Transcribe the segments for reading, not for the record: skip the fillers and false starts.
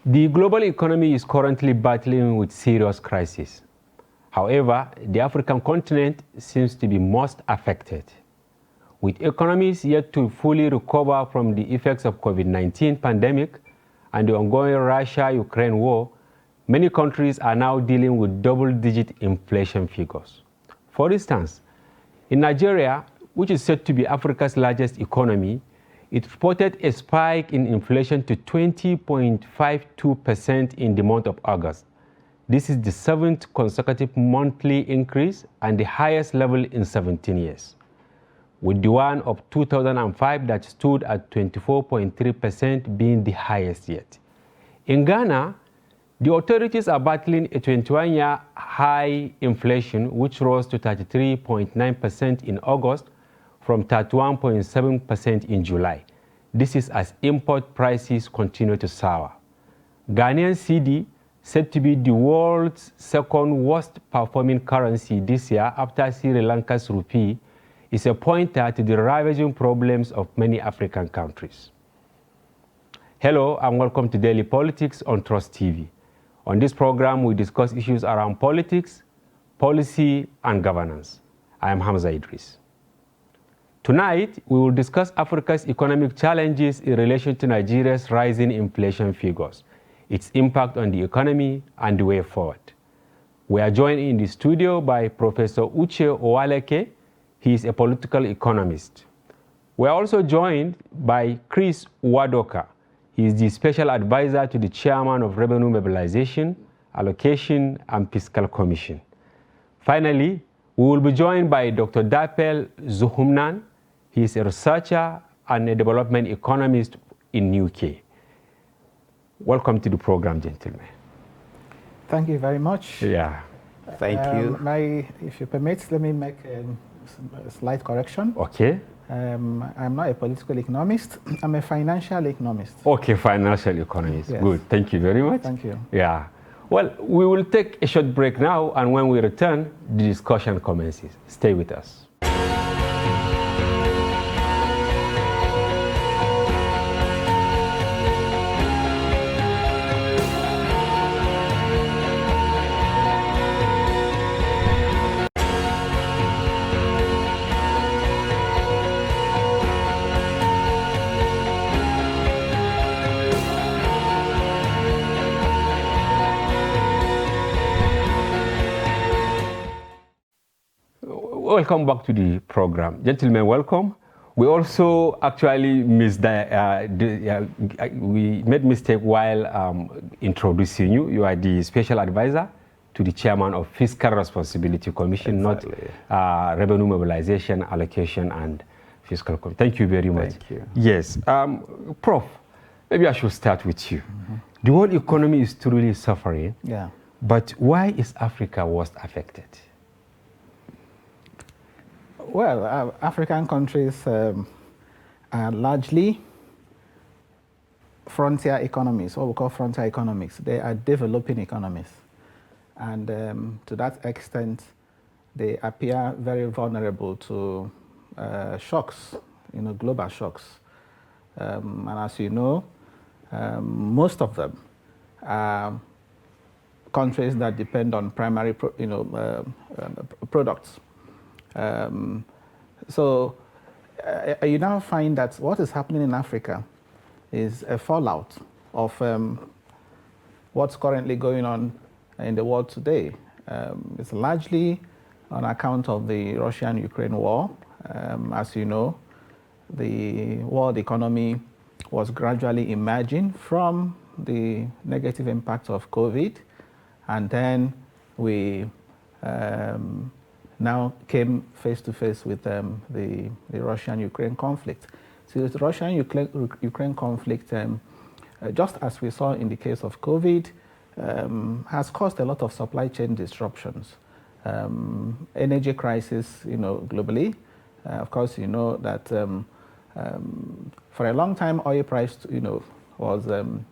The global economy is currently battling with serious crisis. However, the African continent seems to be most affected. With economies yet to fully recover from the effects of COVID-19 pandemic and the ongoing Russia-Ukraine war, many countries are now dealing with double-digit inflation figures. For instance, in Nigeria, which is said to be Africa's largest economy, it reported a spike in inflation to 20.52% in the month of August. This is the 7th consecutive monthly increase and the highest level in 17 years, with the one of 2005 that stood at 24.3% being the highest yet. In Ghana, the authorities are battling a 21-year high inflation, which rose to 33.9% in August from 31.7% in July. This is as import prices continue to soar. Ghanaian cedi, said to be the world's second worst performing currency this year after Sri Lanka's rupee, is a pointer to the ravaging problems of many African countries. Hello and welcome to Daily Politics on Trust TV. On this program, we discuss issues around politics, policy, and governance. I am Hamza Idris. Tonight, we will discuss Africa's economic challenges in relation to Nigeria's rising inflation figures, its impact on the economy, and the way forward. We are joined in the studio by Professor Uche Owaleke. He is a political economist. We are also joined by Chris Wadoka. He is the special advisor to the chairman of Revenue Mobilization, Allocation, and Fiscal Commission. Finally, we will be joined by Dr. Dapel Zuhumnan. He is a researcher and a development economist in UK. Welcome to the program, gentlemen. Thank you very much. Yeah. Thank you. If you permit, let me make a slight correction. Okay. I'm not a political economist. I'm a financial economist. Okay, financial economist. Yes. Good. Thank you very much. Thank you. Yeah. Well, we will take a short break now, and when we return, the discussion commences. Stay with us. Welcome back to the program. Gentlemen, welcome. We also actually we made mistake while introducing you. You are the special advisor to the chairman of Fiscal Responsibility Commission, exactly. Not Revenue Mobilization, Allocation, and Fiscal Commission. Thank you very much. Thank you. Yes. Prof, maybe I should start with you. Mm-hmm. The world economy is truly suffering. Yeah. But why is Africa worst affected? Well, African countries are largely frontier economies, what we call frontier economies. They are developing economies. And to that extent, they appear very vulnerable to shocks, global shocks. And as you know, most of them are countries that depend on primary products. So you now find that what is happening in Africa is a fallout of what's currently going on in the world today. It's largely on account of the Russian-Ukraine war. As you know, the world economy was gradually emerging from the negative impact of COVID, and then we now came face to face with the Russian-Ukraine conflict. So the Russian-Ukraine conflict, just as we saw in the case of COVID, has caused a lot of supply chain disruptions. Energy crisis, globally. Of course, you know that for a long time, oil price, was in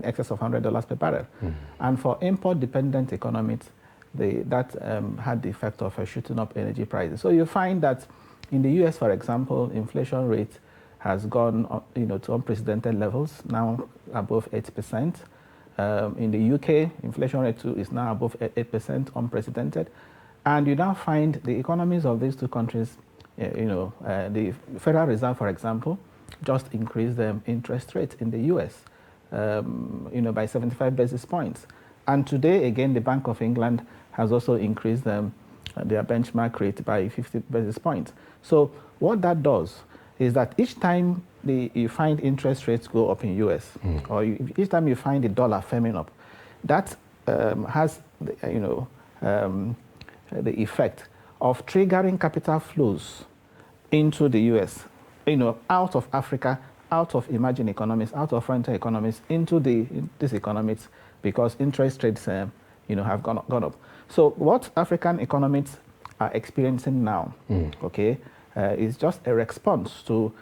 excess of $100 per barrel. Mm-hmm. And for import-dependent economies, that had the effect of shooting up energy prices. So you find that in the US, for example, inflation rate has gone to unprecedented levels, now above 8%. In the UK, inflation rate too is now above 8%, unprecedented. And you now find the economies of these two countries, the Federal Reserve, for example, just increased the interest rate in the US, by 75 basis points. And today, again, the Bank of England has also increased their benchmark rate by 50 basis points. So what that does is that each time you find interest rates go up in US, or each time you find the dollar firming up, that has the effect of triggering capital flows into the US, out of Africa, out of emerging economies, out of frontier economies, into these economies, because interest rates have gone up. So what African economies are experiencing now, is just a response to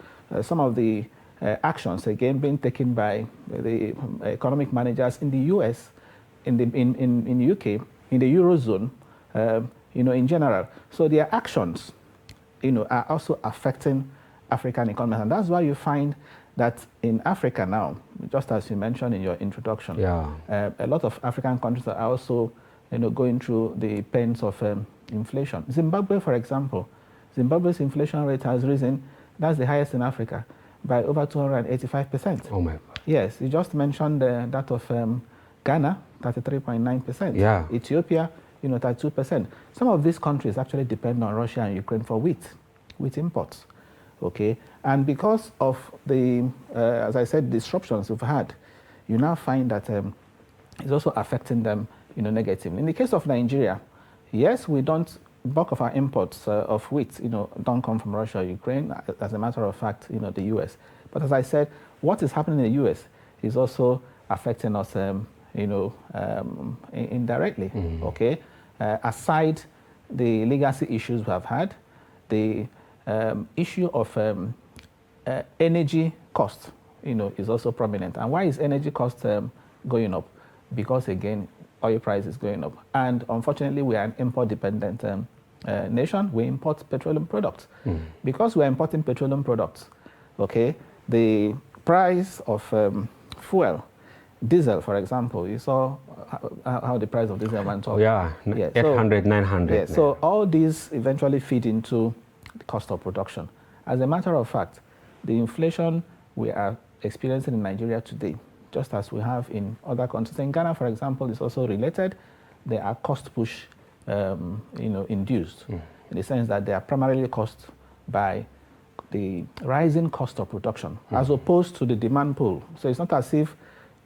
some of the actions, again, being taken by the economic managers in the US, in the UK, in the Eurozone, in general. So their actions, are also affecting African economies. And that's why you find that in Africa now, just as you mentioned in your introduction, a lot of African countries are also going through the pains of inflation. Zimbabwe, for example, Zimbabwe's inflation rate has risen, that's the highest in Africa, by over 285%. Oh my God. Yes, you just mentioned that of Ghana, 33.9%. Yeah. Ethiopia, 32%. Some of these countries actually depend on Russia and Ukraine for wheat imports. Okay, and because of the, as I said, disruptions we've had, you now find that it's also affecting them, negatively. In the case of Nigeria, yes, bulk of our imports of wheat, don't come from Russia or Ukraine. As a matter of fact, the U.S. But as I said, what is happening in the U.S. is also affecting us, indirectly. Okay, aside the legacy issues we have had, the issue of energy cost, is also prominent. And why is energy cost going up? Because again, oil price is going up. And unfortunately, we are an import-dependent nation. We import petroleum products. Because we are importing petroleum products, okay, the price of fuel, diesel, for example, you saw how the price of diesel went up. Yeah, 800, 900. Yeah, so all these eventually feed into the cost of production. As a matter of fact, the inflation we are experiencing in Nigeria today, just as we have in other countries. In Ghana, for example, is also related. They are cost push, induced, in the sense that they are primarily caused by the rising cost of production, as opposed to the demand pull. So it's not as if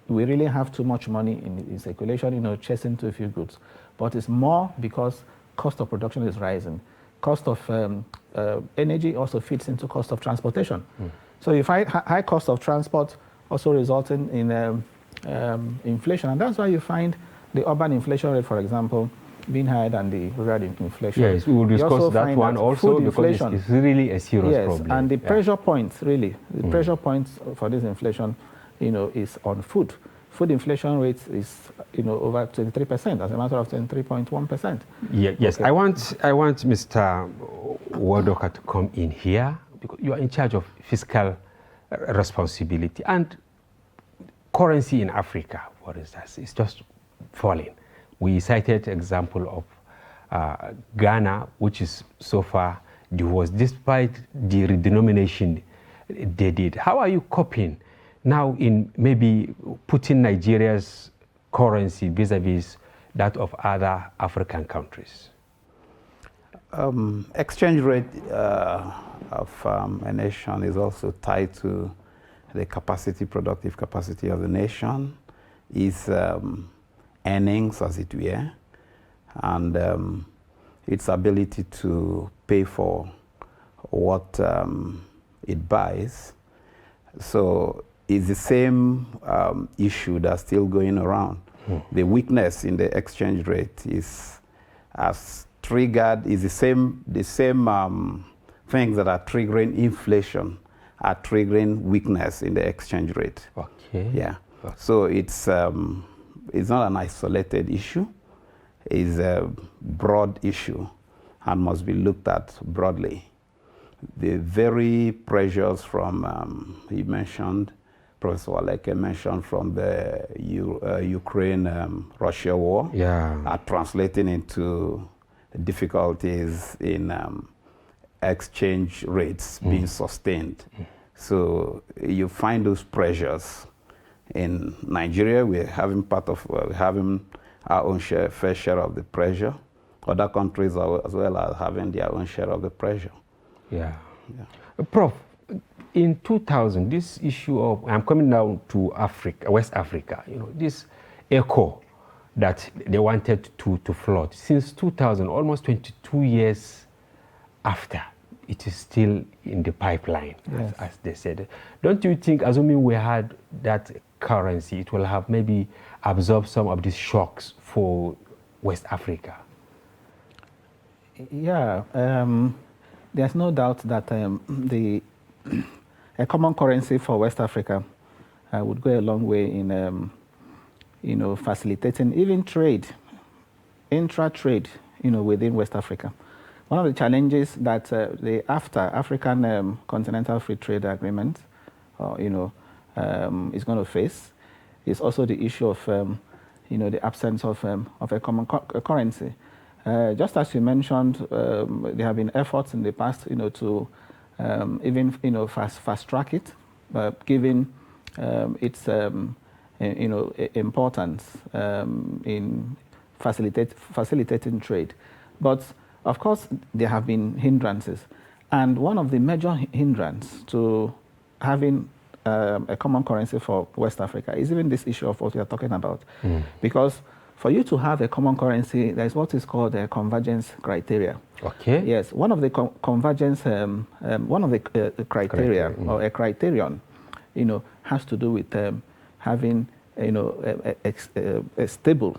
we really have too much money in circulation, chasing too few goods, but it's more because cost of production is rising. Cost of energy also feeds into cost of transportation. So you find high cost of transport also resulting in inflation. And that's why you find the urban inflation rate, for example, being higher than the rural inflation. Yes, we will discuss that one also, because it's really a serious problem. And the pressure points, really, the pressure points for this inflation, is on food. Food inflation rate is, over 23%, as a matter of 23.1%. Yes, okay. I want Mr. Wadoka to come in here, because you are in charge of fiscal responsibility, and currency in Africa, for instance, is just falling. We cited example of Ghana, which is so far divorced, despite the redenomination they did. How are you coping now in maybe putting Nigeria's currency vis-a-vis that of other African countries? Exchange rate of a nation is also tied to the productive capacity of the nation, its earnings, as it were, and its ability to pay for what it buys. So it's the same issue that's still going around. The weakness in the exchange rate is the same things that are triggering inflation are triggering weakness in the exchange rate. Okay. Yeah. Okay. So it's not an isolated issue. It's a broad issue and must be looked at broadly. The very pressures from, you mentioned, Professor Waleke mentioned from the Ukraine-Russia war are translating into difficulties in exchange rates being sustained. So you find those pressures. In Nigeria, we're having our own fair share of the pressure. Other countries as well are having their own share of the pressure. Prof, in 2000, this issue of, I'm coming now to Africa, West Africa, this echo that they wanted to flood. Since 2000, almost 22 years after, it is still in the pipeline, as they said. Don't you think, assuming we had that currency, it will have maybe absorbed some of these shocks for West Africa? Yeah, there's no doubt that a common currency for West Africa would go a long way in, facilitating even trade, intra-trade, within West Africa. One of the challenges that the African Continental Free Trade Agreement, is going to face is also the issue of, the absence of a common currency. Just as you mentioned, there have been efforts in the past, to even, fast track it, given its, importance in facilitating trade. But of course, there have been hindrances. And one of the major hindrances to having a common currency for West Africa is even this issue of what we are talking about. Because for you to have a common currency, there's what is called a convergence criteria. Okay. Yes, one of the convergence, one of the criteria or a criterion, has to do with having, a stable,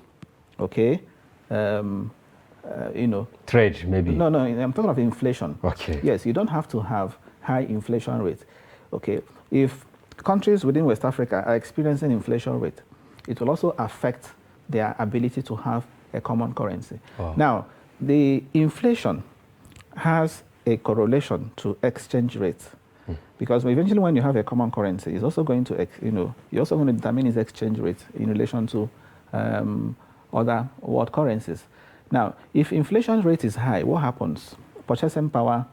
trade, maybe. No, I'm talking of inflation. Okay. Yes, you don't have to have high inflation rate. Okay. If countries within West Africa are experiencing inflation rate, it will also affect their ability to have a common currency. Now, the inflation has a correlation to exchange rates. Because eventually when you have a common currency, it's also going to, you're also going to determine its exchange rate in relation to other world currencies. Now, if inflation rate is high, what happens? Purchasing power,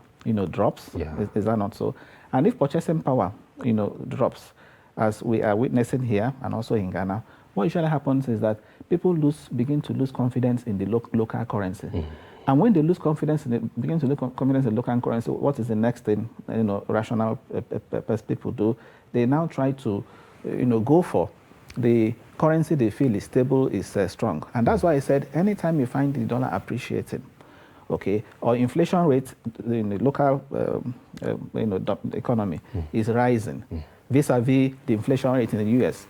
drops. Is that not so? And if purchasing power, drops, as we are witnessing here and also in Ghana, what usually happens is that people begin to lose confidence in the local currency. And when they lose confidence, begin to lose confidence in local currency, what is the next thing, rational people do? They now try to, go for the currency they feel is stable, is strong. And that's why I said, anytime you find the dollar appreciating, or inflation rate in the local the economy is rising vis-a-vis the inflation rate in the US,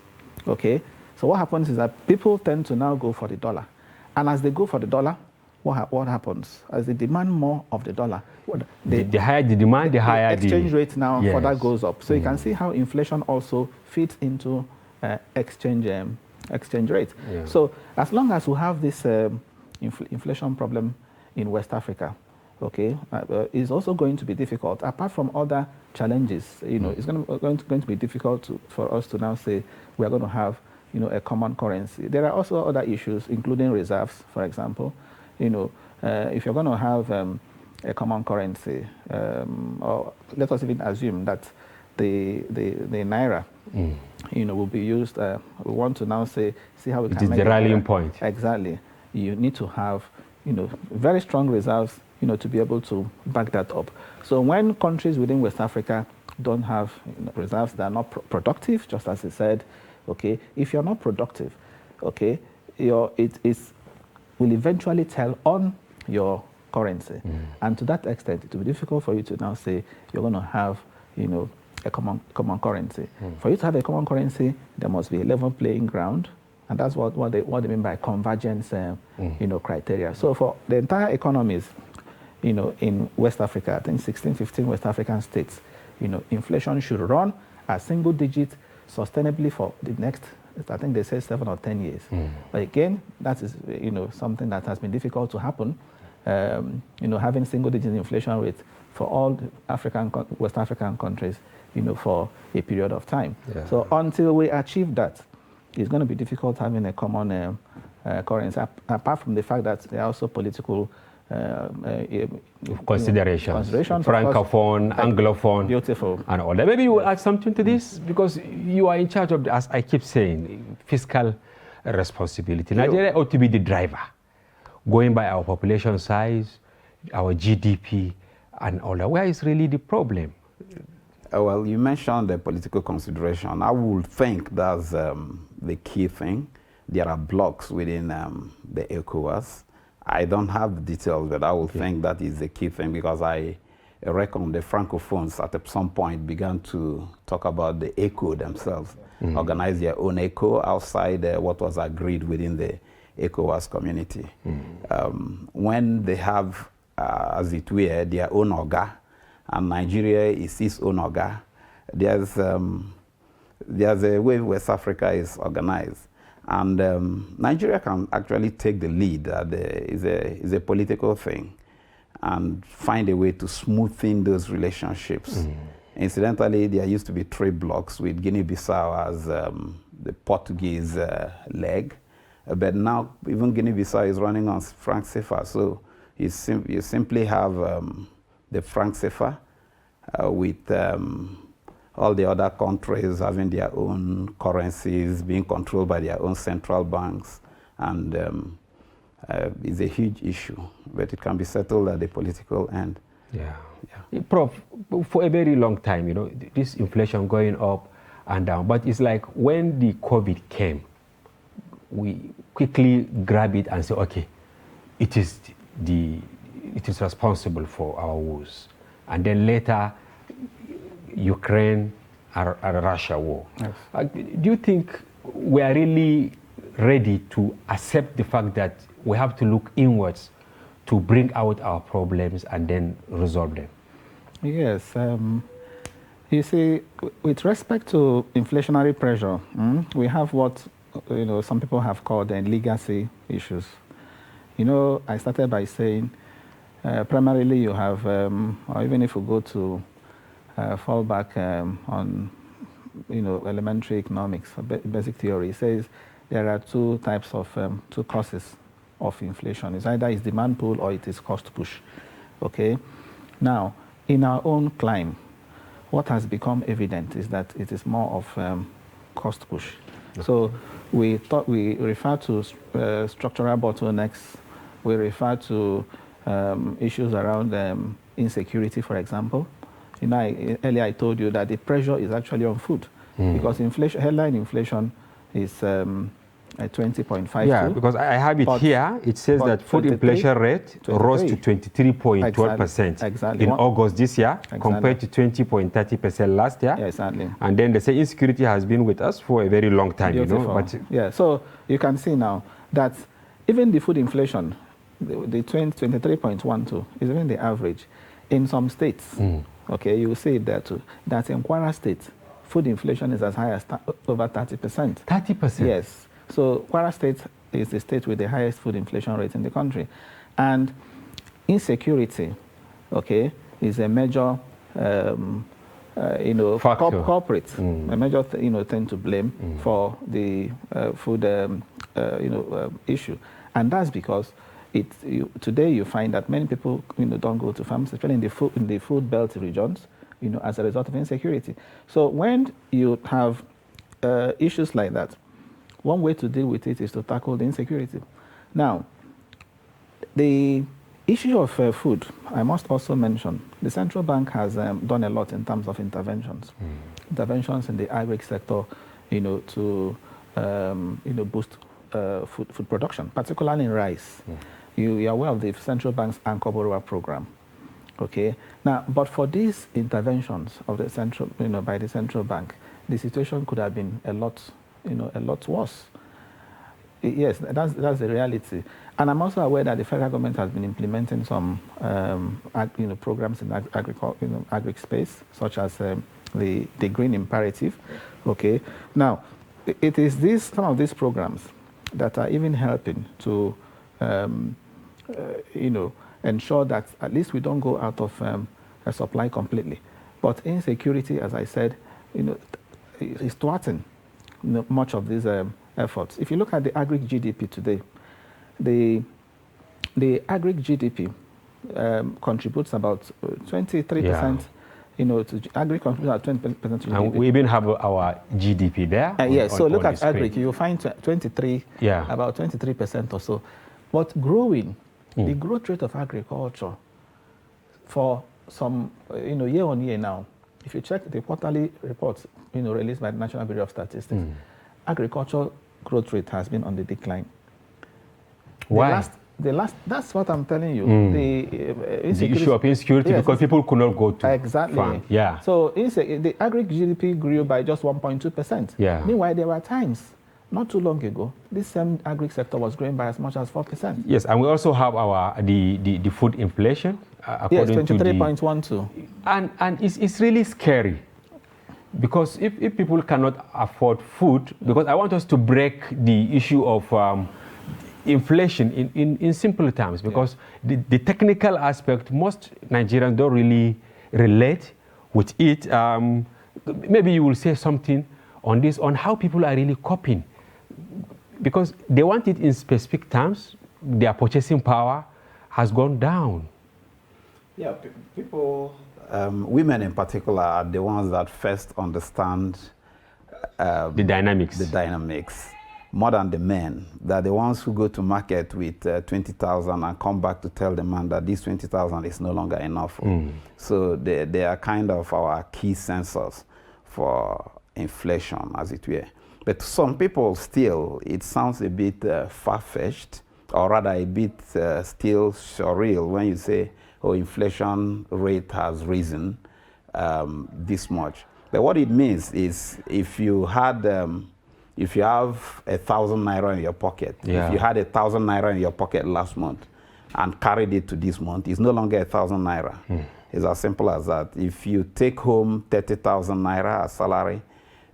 So what happens is that people tend to now go for the dollar. And as they go for the dollar, what happens? As they demand more of the dollar, the higher the demand, the higher exchange the rate now for that goes up. So you can see how inflation also fits into exchange rate. So as long as we have this inflation problem in West Africa, it's also going to be difficult. Apart from other challenges, it's going to be difficult for us to now say we are going to have a common currency. There are also other issues, including reserves, for example. If you're going to have a common currency, or let us even assume that the naira, will be used. We want to now see how we can make the rallying point. Exactly. You need to have, very strong reserves, to be able to back that up. So when countries within West Africa don't have reserves that are not productive, just as I said, if you're not productive, it will eventually tell on your currency. And to that extent, it will be difficult for you to now say you're going to have, a common currency. For you to have a common currency, there must be a level playing ground. And that's what they mean by convergence, criteria. So for the entire economies, in West Africa, I think 16, 15 West African states, inflation should run at single digit sustainably for the next, I think they say 7 or 10 years. But again, that is, something that has been difficult to happen. Having single digit inflation rate for all West African countries for a period of time. Yeah. So until we achieve that, it's going to be difficult having a common currency, apart from the fact that there are also political considerations. Considerations, Francophone, Anglophone, beautiful, and all that. Maybe you will add something to this, because you are in charge of, as I keep saying, fiscal responsibility. Nigeria ought to be the driver, going by our population size, our GDP, and all that. Where is really the problem? Well, you mentioned the political consideration. I would think that's the key thing. There are blocks within the ECOWAS. I don't have details, but I would think that is the key thing, because I reckon the Francophones at some point began to talk about the ECO themselves, organize their own ECO outside what was agreed within the ECOWAS community. When they have, as it were, their own OGA, and Nigeria is its own OGA, there's a way West Africa is organized. And Nigeria can actually take the lead. Is a political thing, and find a way to smoothen those relationships. Incidentally, there used to be 3 blocks, with Guinea-Bissau as the Portuguese leg. But now even Guinea-Bissau is running on franc CFA. So you simply have the franc CFA with all the other countries having their own currencies, being controlled by their own central banks, and it's a huge issue, but it can be settled at the political end. Yeah. Prof, for a very long time, this inflation going up and down, but it's like when the COVID came, we quickly grab it and say, okay, it is responsible for our woes. And then later, Ukraine and Russia war. Yes. Do you think we are really ready to accept the fact that we have to look inwards to bring out our problems and then resolve them? Yes. You see, with respect to inflationary pressure, we have what some people have called legacy issues. I started by saying primarily you have, or even if we go to fall back on elementary economics, basic theory, it says there are 2 types of 2 causes of inflation. It's either demand pull or it is cost push. Okay. Now, in our own climb, what has become evident is that it is more of cost push. So we refer to structural bottlenecks. We refer to issues around insecurity, for example. Earlier I told you that the pressure is actually on food, because headline inflation is 20.52. Yeah, because I have it here. It says that food inflation rate rose to 23.12% exactly. in August this year, compared to 20.30% last year. Yeah, exactly. And then they say insecurity has been with us for a very long time. Beautiful. But yeah, so you can see now that even the food inflation, the 23.12 is even the average in some states. Okay, you will see it there too. That in Kwara State, food inflation is as high as over 30%. 30%? Yes. So Kwara State is the state with the highest food inflation rate in the country. And insecurity, okay, is a major, corporate, a major, thing to blame for the food, issue. And that's because today you find that many people, don't go to farms, especially in the food belt regions, as a result of insecurity. So when you have issues like that, one way to deal with it is to tackle the insecurity. Now, the issue of food, I must also mention, the central bank has done a lot in terms of interventions. Interventions in the agri sector, to boost food production, particularly in rice. You are aware of the central bank's Anchor Borrower program. Okay. Now, but for these interventions of the central, by the central bank, the situation could have been a lot worse. Yes, that's the reality. And I'm also aware that the federal government has been implementing some, programs in agri space, such as the Green Imperative. Okay. Now, it is some of these programs that are even helping to, ensure that at least we don't go out of a supply completely. But insecurity, as I said, is thwarting much of these efforts. If you look at the aggregate GDP today, the aggregate GDP contributes about 23%. To aggregate contributes about 20% to GDP. And we even have our GDP there. Yes, so look at aggregate, you'll find 23, about 23% or so. But growing, the growth rate of agriculture for some, year on year now, if you check the quarterly reports, released by the National Bureau of Statistics, agriculture growth rate has been on the decline. Why? That's what I'm telling you. The issue of insecurity, because people could not go to farm. Yeah. So the aggregate GDP grew by just 1.2%. Yeah. Meanwhile, there were times not too long ago, this same agri sector was growing by as much as 4%. Yes, and we also have our the food inflation. According to 23.12. And it's really scary, because if people cannot afford food, because I want us to break the issue of inflation in simple terms, because the technical aspect, most Nigerians don't really relate with it. Maybe you will say something on this, on how people are really coping, because they want it in specific terms. Their purchasing power has gone down. Yeah, people, women in particular, are the ones that first understand the dynamics. More than the men. They're the ones who go to market with 20,000 and come back to tell the man that this 20,000 is no longer enough. So they are kind of our key sensors for inflation, as it were. But to some people still, it sounds a bit far-fetched, or rather a bit still surreal when you say, oh, inflation rate has risen this much. But what it means is, if you have 1,000 naira in your pocket, if you had 1,000 naira in your pocket last month and carried it to this month, it's no longer 1,000 naira. It's as simple as that. If you take home 30,000 naira as salary,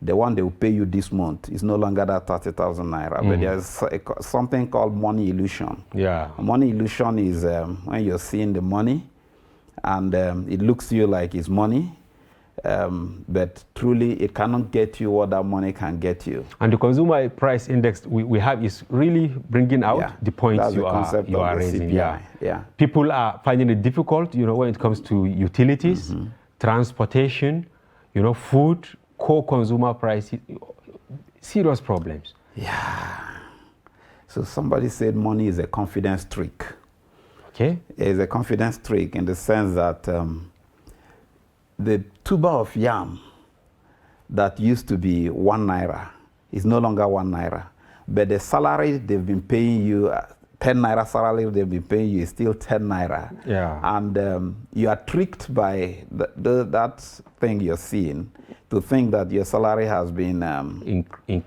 the one they will pay you this month is no longer that 30,000 naira. But there's something called money illusion. Yeah. Money illusion is when you're seeing the money and it looks to you like it's money, but truly it cannot get you what that money can get you. And the consumer price index we have is really bringing out the points you are raising. Yeah. People are finding it difficult, when it comes to utilities, transportation, food, core consumer prices, serious problems. Yeah. So somebody said money is a confidence trick. Okay. It's a confidence trick in the sense that the tuber of yam that used to be 1 naira is no longer 1 naira. But the salary they've been paying you, 10 naira salary they've been paying you, is still 10 naira. Yeah. And you are tricked by that thing you're seeing to think that your salary has been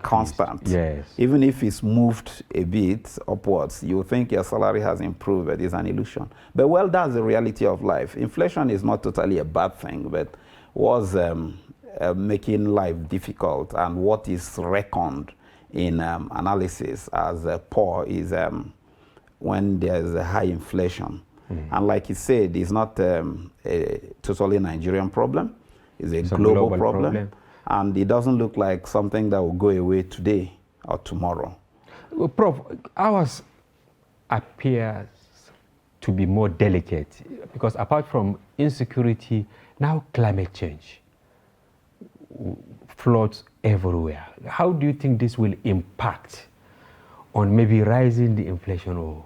constant. Yes. Even if it's moved a bit upwards, you think your salary has improved, but it's an illusion. But well, that's the reality of life. Inflation is not totally a bad thing, but was making life difficult, and what is reckoned in analysis as poor is when there's a high inflation. And like you said, it's not a totally Nigerian problem. It's a global problem. And it doesn't look like something that will go away today or tomorrow. Well, Prof, ours appears to be more delicate, because apart from insecurity, now climate change, floods everywhere. How do you think this will impact on maybe rising the inflation or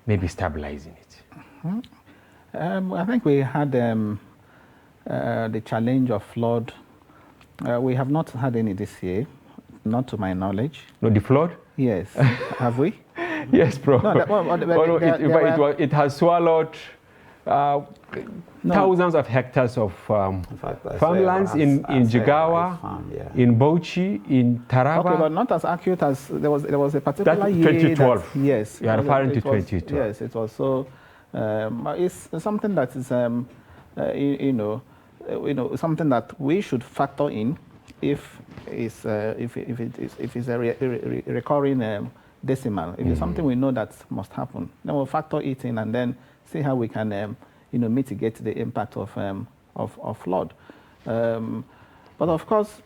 maybe stabilizing it? I think we had the challenge of flood. We have not had any this year, not to my knowledge. No, the flood? Yes. Have we? Yes, Prof. It has swallowed thousands of hectares of farmlands in Jigawa, in Bauchi, in Taraba. Okay, but not as accurate as there was a particular year. 2012. Yes. You are referring to 2012. Yes, it was so. It's something that is, something that we should factor in if it's a recurring decimal. If it's something we know that must happen, then we'll factor it in and then see how we can, mitigate the impact of of flood. But of course,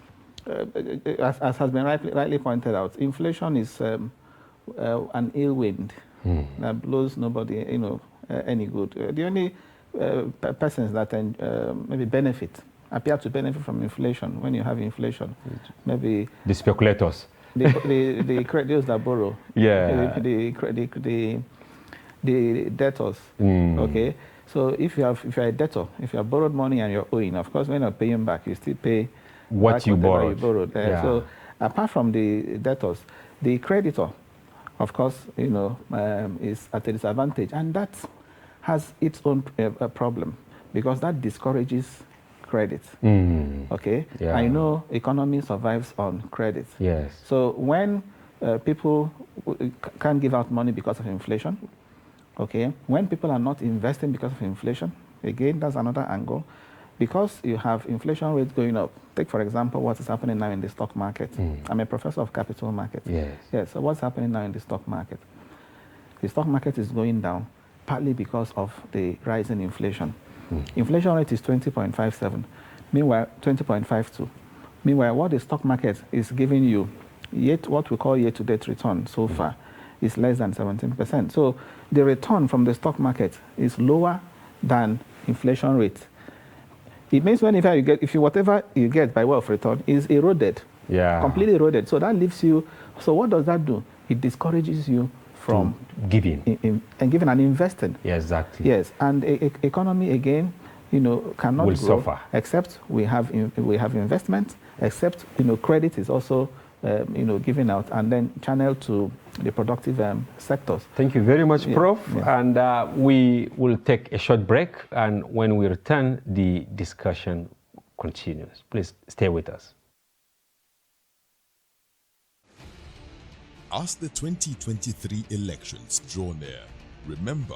as has been rightly pointed out, inflation is an ill wind that blows nobody, any good. The only persons that maybe appear to benefit from inflation when you have inflation, maybe the speculators, the creditors that borrow, yeah, the debtors. Okay, so if you're a debtor, if you have borrowed money and you're owing, of course, when you're paying back, you still pay what you borrowed. Yeah. So apart from the debtors, the creditor, of course, is at a disadvantage, and that has its own problem, because that discourages credit. Okay, yeah. I know economy survives on credit. Yes. So when people can't give out money because of inflation, okay, when people are not investing because of inflation, again, that's another angle. Because you have inflation rates going up. Take, for example, what is happening now in the stock market. I'm a professor of capital markets. Yes. Yes. So what's happening now in the stock market? The stock market is going down partly because of the rise in inflation. Inflation rate is 20.57. Meanwhile, 20.52. Meanwhile, what the stock market is giving you, what we call year-to-date return so far, is less than 17%. So the return from the stock market is lower than inflation rate. It means whatever you get by way of return is eroded, completely eroded. So that leaves you. So what does that do? It discourages you from giving and giving and investing. Yeah, exactly. Yes, and economy again, cannot will grow suffer except we have investment. Except credit is also given out and then channeled to the productive sectors. Thank you very much, Prof. Yeah. And we will take a short break, and when we return, the discussion continues. Please stay with us. As the 2023 elections draw near, remember,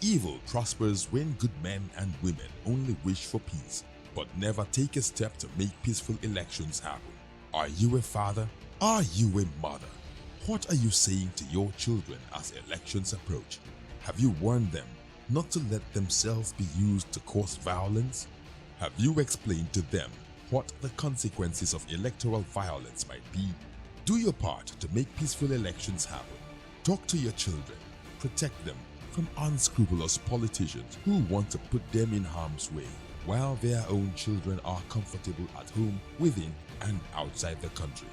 evil prospers when good men and women only wish for peace, but never take a step to make peaceful elections happen. Are you a father? Are you a mother? What are you saying to your children as elections approach? Have you warned them not to let themselves be used to cause violence? Have you explained to them what the consequences of electoral violence might be? Do your part to make peaceful elections happen. Talk to your children. Protect them from unscrupulous politicians who want to put them in harm's way, while their own children are comfortable at home, within and outside the country.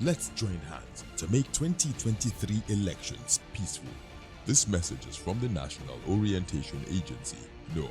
Let's join hands to make 2023 elections peaceful. This message is from the National Orientation Agency, NOAA.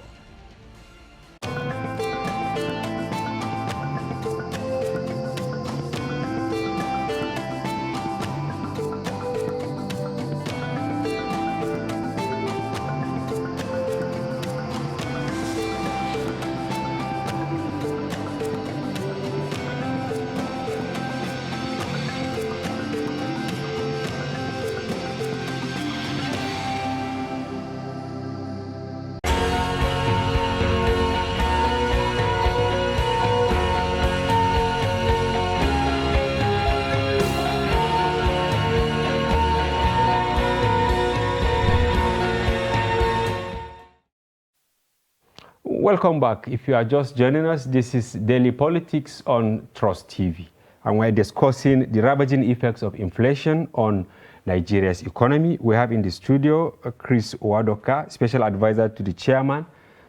Welcome back. If you are just joining us, this is Daily Politics on Trust TV, and we're discussing the ravaging effects of inflation on Nigeria's economy. We have in the studio Chris Owadoka, Special Advisor to the Chairman,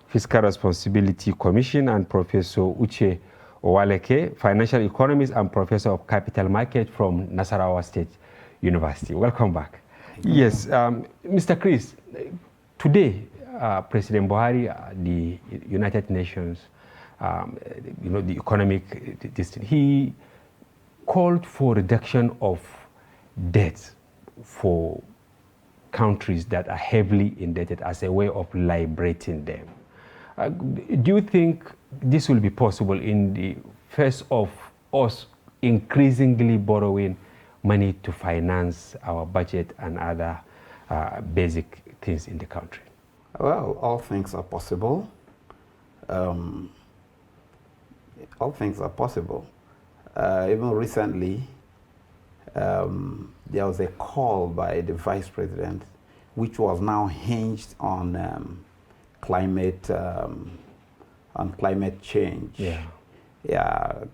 Fiscal Responsibility Commission, and Professor Uche Owaleke, Financial Economist and Professor of Capital Market from Nasarawa State University. Welcome back. Yes, Mr. Chris, today, President Buhari, the United Nations, the economic, he called for reduction of debt for countries that are heavily indebted as a way of liberating them. Do you think this will be possible in the face of us increasingly borrowing money to finance our budget and other basic things in the country? Well, all things are possible. All things are possible. Even recently, there was a call by the Vice President, which was now hinged on climate on climate change. Yeah. Yeah,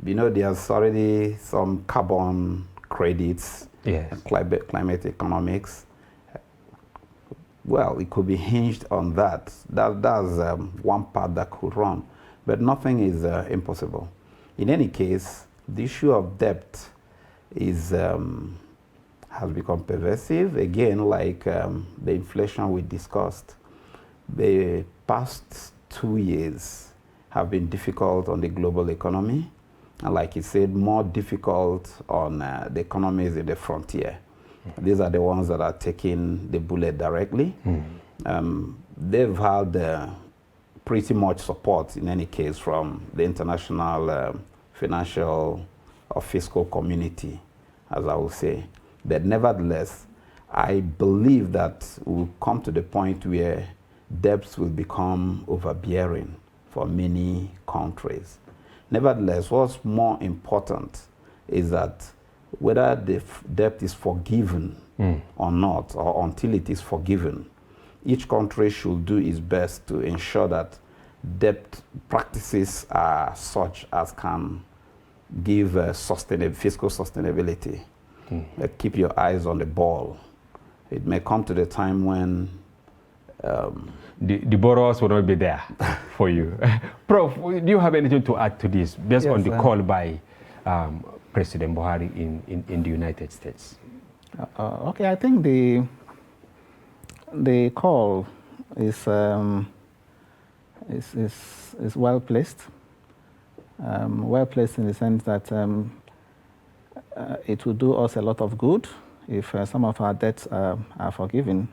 you know, there's already some carbon credits, Yes. and climate economics. Well, it could be hinged on that. That's one part that could run, but nothing is impossible. In any case, the issue of debt is has become pervasive. Again, like the inflation we discussed, the past 2 years have been difficult on the global economy, and like you said, more difficult on the economies in the frontier. These are the ones that are taking the bullet directly. They've had pretty much support, in any case, from the international financial or fiscal community, as I would say. But nevertheless, I believe that we'll come to the point where debts will become overbearing for many countries. Nevertheless, what's more important is that whether the debt is forgiven or not, or until it is forgiven, each country should do its best to ensure that debt practices are such as can give fiscal sustainability. Keep your eyes on the ball. It may come to the time when the borrowers will not be there for you. Prof, do you have anything to add to this based on the call by President Buhari in the United States? Okay, I think the call is well placed. Well placed in the sense that it will do us a lot of good if some of our debts are forgiven.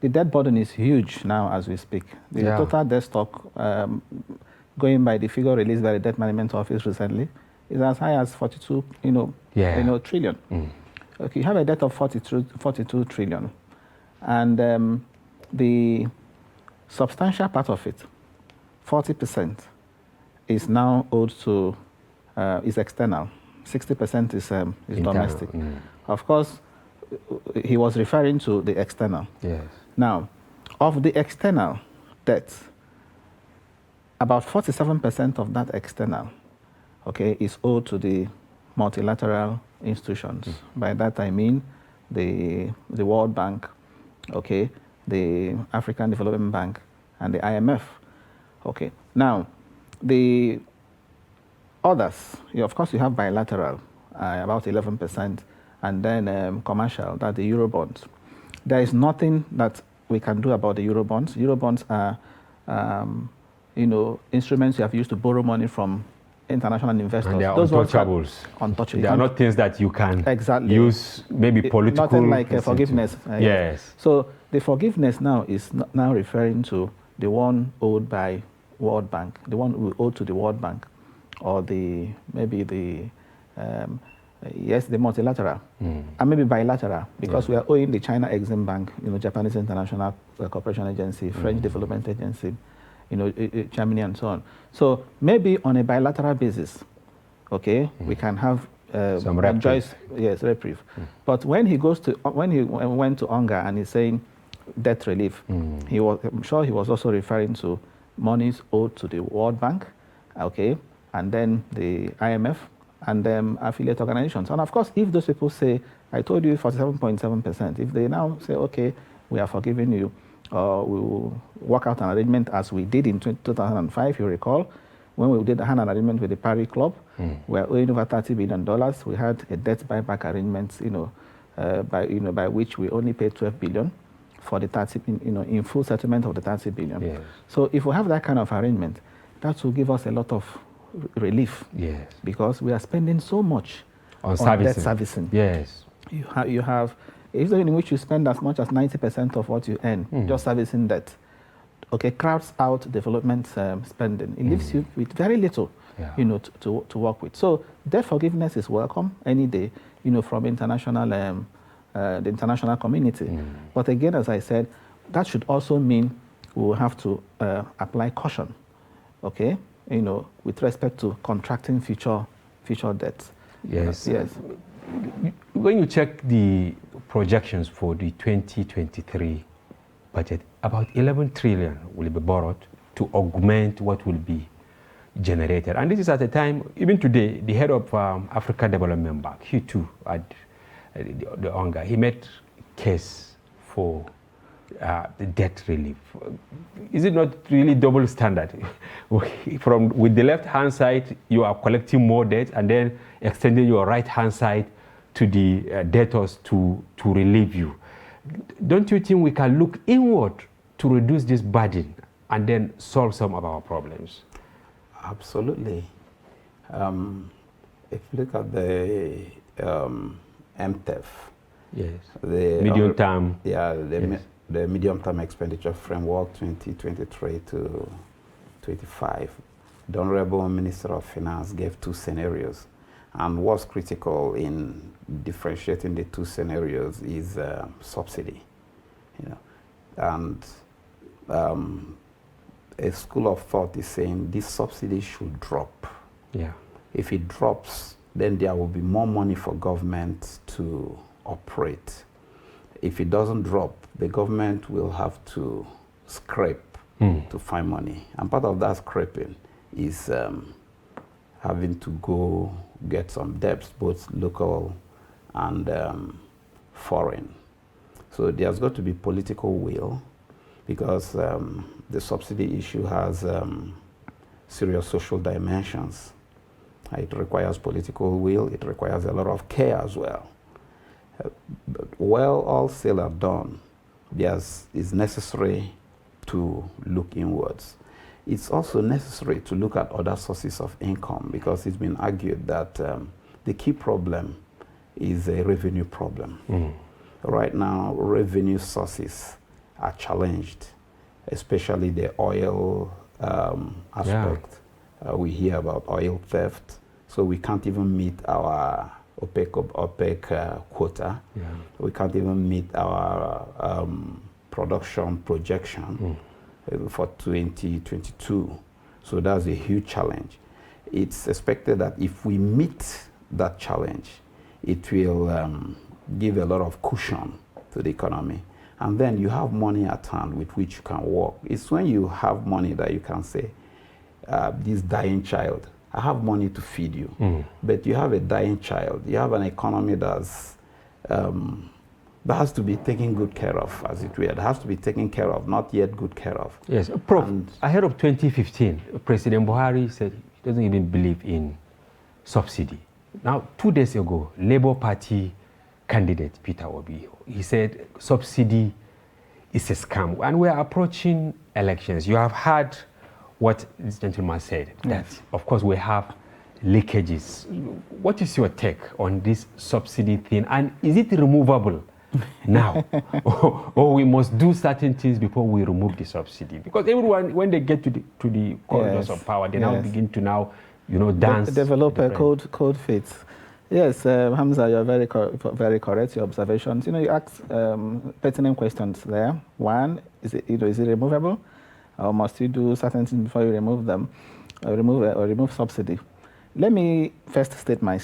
The debt burden is huge now as we speak. The total debt stock, going by the figure released by the Debt Management Office recently, is as high as 42 trillion. Okay, you have a debt of 42 trillion. And the substantial part of it, 40%, is now owed to, is external. 60% is domestic. Of course, he was referring to the external. Yes. Now, of the external debt, about 47% of that external, okay, is owed to the multilateral institutions. By that I mean the World Bank, okay, the African Development Bank, and the IMF. Okay. Now, the others, of course, you have bilateral, about 11%, and then commercial, that's the Eurobonds. There is nothing that we can do about the Eurobonds. Eurobonds are, instruments you have used to borrow money from international investors. And they are Those untouchables. Untouchable. They are not things that you can use, maybe political. Nothing like forgiveness. Yes. So the forgiveness now is now referring to the one owed by World Bank, the one we owe to the World Bank, or the multilateral, and maybe bilateral, because we are owing the China Exim Bank, Japanese International Cooperation Agency, French Development Agency, Germany, and so on. So maybe on a bilateral basis, okay, we can have some reprieve. Reprieve. But when he went to UNGA and he's saying debt relief, I'm sure he was also referring to monies owed to the World Bank, okay, and then the IMF, and then affiliate organizations. And of course, if those people say, I told you 47.7%, if they now say, okay, we are forgiving you, we will work out an arrangement as we did in 2005, you recall, when we did an arrangement with the Paris Club, we are owing over $30 billion. We had a debt buyback arrangement, by which we only paid 12 billion for the 30, in full settlement of the 30 billion. Yes. So if we have that kind of arrangement, that will give us a lot of relief. Yes. Because we are spending so much on debt servicing. Yes. You have, even in which you spend as much as 90% of what you earn just servicing debt, okay, crowds out development spending. It leaves you with very little, to work with. So debt forgiveness is welcome any day, from international, the international community. But again, as I said, that should also mean we will have to apply caution, okay, with respect to contracting future debts. Yes. Yes. When you check the projections for the 2023 budget, about 11 trillion will be borrowed to augment what will be generated. And this is at a time, even today, the head of Africa Development Bank, he too had the hunger. He made case for the debt relief. Is it not really double standard? With the left-hand side, you are collecting more debt and then extending your right-hand side to the debtors to relieve you. Don't you think we can look inward to reduce this burden and then solve some of our problems? Absolutely. If you look at the MTEF, yes, medium term. Yeah, yes. The medium term expenditure framework 2023 to 25. The Honorable Minister of Finance gave 2 scenarios. And what's critical in differentiating the 2 scenarios is subsidy. And a school of thought is saying this subsidy should drop. Yeah. If it drops, then there will be more money for government to operate. If it doesn't drop, the government will have to scrape to find money. And part of that scraping is having to go get some debts, both local and foreign. So there's got to be political will, because the subsidy issue has serious social dimensions. It requires political will, it requires a lot of care as well. But while all sail are done, it's necessary to look inwards. It's also necessary to look at other sources of income, because it's been argued that the key problem is a revenue problem. Right now, revenue sources are challenged, especially the oil aspect. Yeah. We hear about oil theft, so we can't even meet our OPEC quota. Yeah. We can't even meet our production projection for 2022. So that's a huge challenge. It's expected that if we meet that challenge, it will give a lot of cushion to the economy. And then you have money at hand with which you can work. It's when you have money that you can say, this dying child, I have money to feed you. But you have a dying child. You have an economy that has to be taken good care of, as it were. It has to be taken care of, not yet good care of. Yes, Prof, ahead of 2015, President Buhari said he doesn't even believe in subsidy. Now, 2 days ago, Labour Party candidate Peter Obi, he said subsidy is a scam. And we're approaching elections. You have heard what this gentleman said, that of course we have leakages. What is your take on this subsidy thing? And is it removable now? or we must do certain things before we remove the subsidy? Because everyone, when they get to the corridors of power, they now begin to dance. Develop a code fits. Yes, Hamza, you're very correct, your observations. You asked pertinent questions there. One, is it removable? Or must you do certain things before you remove them, remove subsidy? Let me first state my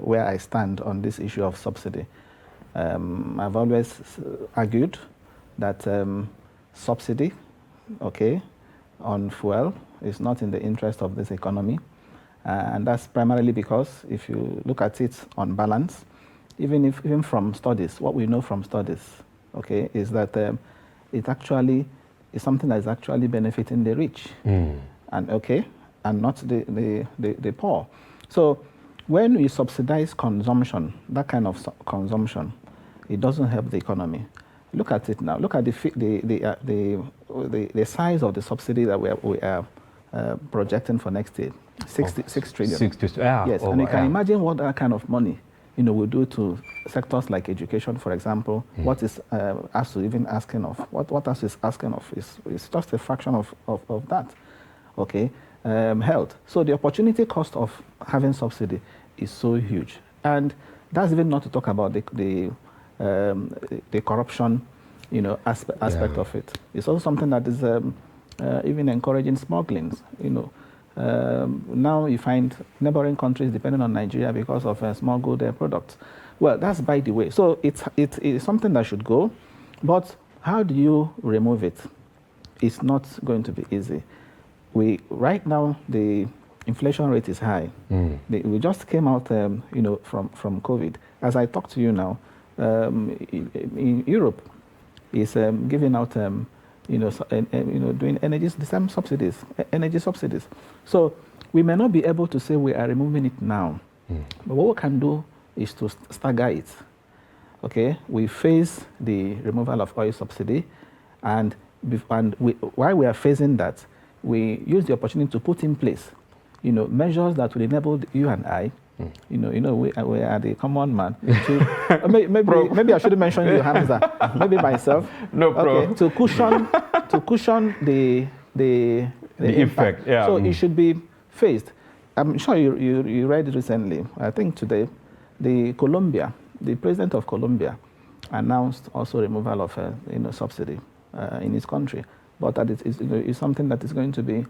where I stand on this issue of subsidy. I've always argued that subsidy, on fuel is not in the interest of this economy. And that's primarily because if you look at it on balance, even from studies, what we know from studies, is that it actually is something that is actually benefiting the rich, and not the poor. So when we subsidize consumption, that kind of consumption, it doesn't help the economy. Look at it now. Look at the size of the subsidy that we are projecting for next year. 6 trillion. Yes, and you can imagine what that kind of money, will do to sectors like education, for example. What is ASU even asking of? What ASU is asking of is just a fraction of that. Health. So the opportunity cost of having subsidy is so huge, and that's even not to talk about the corruption, aspect of it. It's also something that is even encouraging smugglings. Now you find neighboring countries depending on Nigeria because of smuggled products. Well, that's by the way. So it's something that should go, but how do you remove it? it's not going to be easy. Right now, the inflation rate is high. We just came out, you know, from COVID. As I talk to you now, in Europe, is giving out, you know, doing energy subsidies. So we may not be able to say we are removing it now, but what we can do is to stagger it. Okay, we phase the removal of oil subsidy, and while we are phasing that, we use the opportunity to put in place, you know, measures that will enable you and I, you know, we are the common man. Maybe I shouldn't mention you, Hamza. Maybe myself. No problem. Okay, to cushion the effect. Yeah. So it should be phased. I'm sure you read recently. I think today, the president of Colombia announced also removal of you know, subsidy in his country, but that it's something that is going to be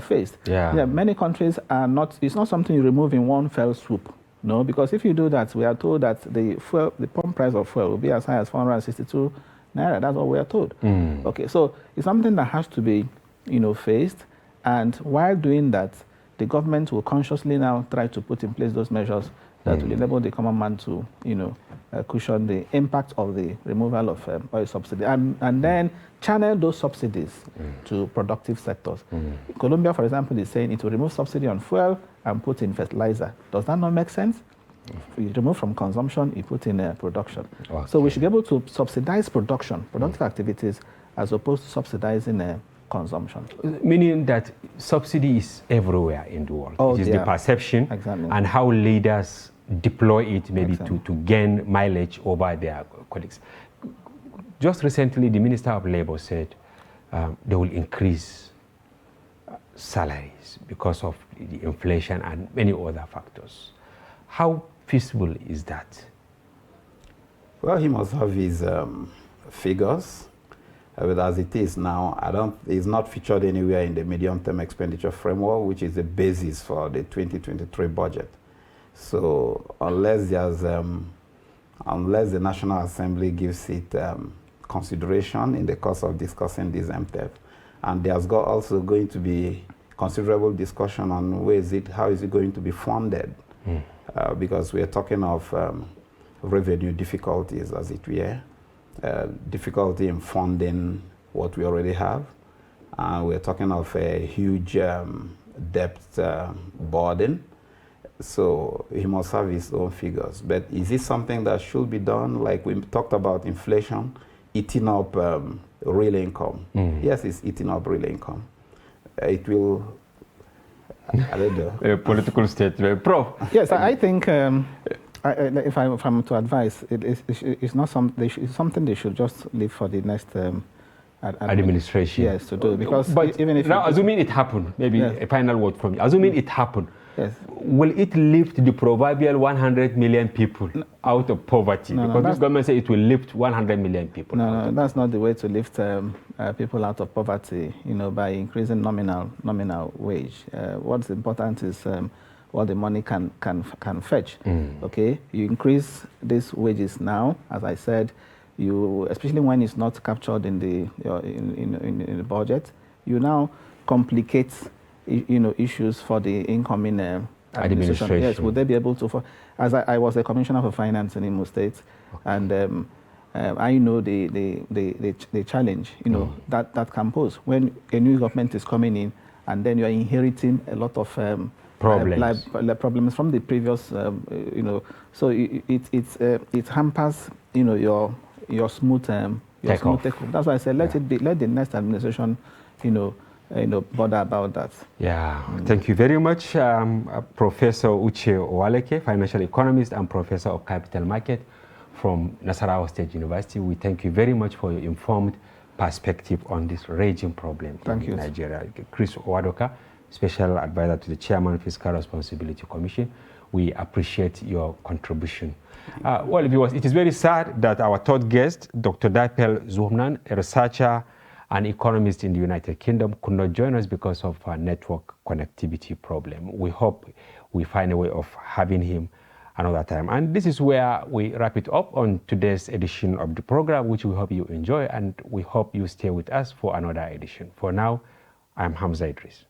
phased. Yeah. Many countries are not. It's not something you remove in one fell swoop. No, because if you do that, we are told that the pump price of fuel will be as high as 462 naira. That's what we are told. Okay, so it's something that has to be, you know, phased, and while doing that, the government will consciously now try to put in place those measures that will enable the common man to, you know, cushion the impact of the removal of oil subsidy, and then channel those subsidies to productive sectors. Colombia, for example, is saying it will remove subsidy on fuel and put in fertilizer. Does that not make sense? You remove from consumption, you put in production. Okay. So we should be able to subsidize productive activities, as opposed to subsidizing consumption. Meaning that subsidy is everywhere in the world. Oh, it is the perception exactly. and how leaders deploy it maybe Exactly. to gain mileage over their colleagues. Just recently, the Minister of Labor said they will increase salaries because of the inflation and many other factors. How feasible is that? Well, he must have his figures. But as it is now, it's not featured anywhere in the medium-term expenditure framework, which is the basis for the 2023 budget. So unless the National Assembly gives it consideration in the course of discussing this MTEF, and there's also going to be considerable discussion on how is it going to be funded, because we are talking of revenue difficulties, as it were. Difficulty in funding what we already have. We're talking of a huge debt burden. So he must have his own figures. But is this something that should be done, like we talked about inflation, eating up real income? Yes, it's eating up real income. It will, I don't know. A political statement. Prof? Yes, I think if I'm to advise, it's not it's something they should just leave for the next administration. Yes, to do, because but even if now, assuming it happened, maybe yes. a final word from you. Assuming it happened, yes. will it lift the proverbial 100 million people out of poverty? Because this government says it will lift 100 million people. No, that's not the way to lift people out of poverty. You know, by increasing nominal wage. What's important is what the money can fetch. Okay, you increase these wages now, as I said. Especially when it's not captured in the budget, you now complicate issues for the incoming administration. Yes, would they be able to? As I was a commissioner for finance in Imo State, and I know the challenge that can pose when a new government is coming in, and then you are inheriting a lot of problems from the previous, So it hampers your smooth takeoff. That's why I said let the next administration bother about that. Yeah, thank you very much, Professor Uche Owaleke, financial economist and professor of capital market from Nasarawa State University. We thank you very much for your informed perspective on this raging problem in Nigeria. Chris Owadoka, special advisor to the chairman of Fiscal Responsibility Commission. We appreciate your contribution. Well, viewers, it is very sad that our third guest, Dr. Daipel Zuhumnan, a researcher and economist in the United Kingdom, could not join us because of a network connectivity problem. We hope we find a way of having him another time. And this is where we wrap it up on today's edition of the program, which we hope you enjoy, and we hope you stay with us for another edition. For now, I'm Hamza Idris.